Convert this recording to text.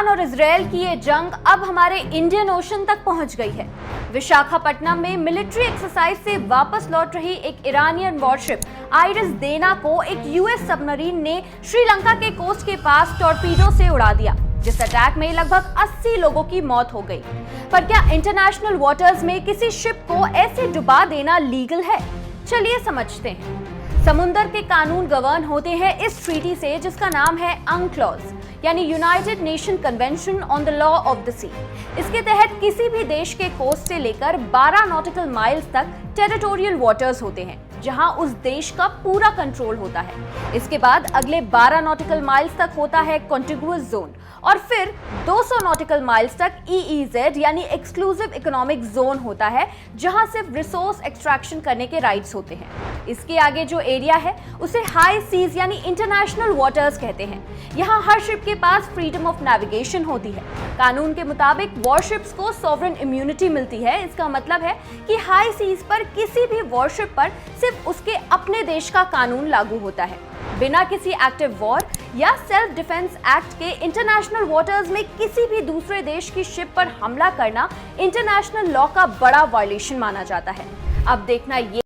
और इजराइल की ये जंग अब हमारे इंडियन ओशन तक पहुंच गई है। विशाखापट्टनम में मिलिट्री एक्सरसाइज से वापस लौट रही एक ईरानियन वॉरशिप आइरिस देना को एक यूएस सबमरीन ने श्रीलंका के कोस्ट के पास टॉर्पीडो से उड़ा दिया, जिस अटैक में लगभग 80 लोगों की मौत हो गई। पर क्या इंटरनेशनल वाटर्स में किसी शिप को ऐसे डुबा देना लीगल है? चलिए समझते हैं। समुद्र के कानून गवर्न होते हैं इस ट्रीटी से, जिसका नाम है UNCLOS, यानी United Nation Convention on the Law of the Sea. इसके तहत किसी भी देश के कोस्ट से लेकर 12 नॉटिकल माइल्स तक टेरिटोरियल वाटर्स होते हैं, जहां उस देश का पूरा कंट्रोल होता है। इसके बाद अगले 12 नॉटिकल माइल्स तक होता है कॉन्टिगुअस जोन, और फिर 200 नॉटिकल माइल्स तक EEZ यानी एक्सक्लूसिव इकोनॉमिक जोन होता है, जहां सिर्फ रिसोर्स एक्सट्रैक्शन करने के राइट्स होते हैं। इसके आगे जो एरिया है उसे हाई सीज यानी इंटरनेशनल वाटर्स कहते हैं। यहाँ हर शिप के पास फ्रीडम ऑफ नेविगेशन होती है। कानून के मुताबिक वॉरशिप्स को सॉवरेन इम्यूनिटी मिलती है। इसका मतलब है कि हाई सीज पर किसी भी वॉरशिप पर सिर्फ उसके अपने देश का कानून लागू होता है। बिना किसी एक्टिव वॉर या सेल्फ डिफेंस एक्ट के इंटरनेशनल वाटर्स में किसी भी दूसरे देश की शिप पर हमला करना इंटरनेशनल लॉ का बड़ा वायलेशन माना जाता है। अब देखना ये